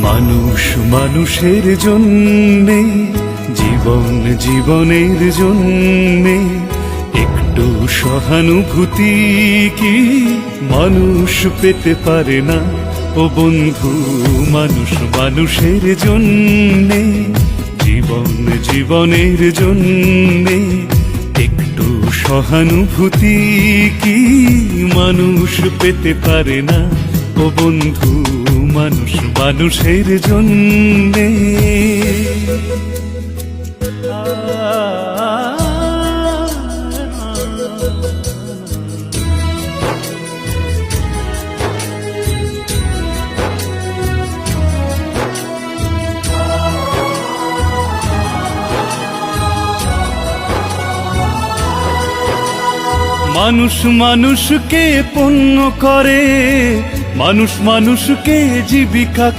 মানুষ মানুষের জন্যে, জীবন জীবনের জন্যে একটু সহানুভূতি কি মানুষ পেতে পারে না? ও বন্ধু, মানুষ মানুষের জন্যে, জীবন জীবনের জন্যে একটু সহানুভূতি কি মানুষ পেতে পারে না? ও বন্ধু, মানুষ মানুষের জন্যে। মানুষ মানুষকে পণ্য করে, মানুষ মানুষকে জীবিকা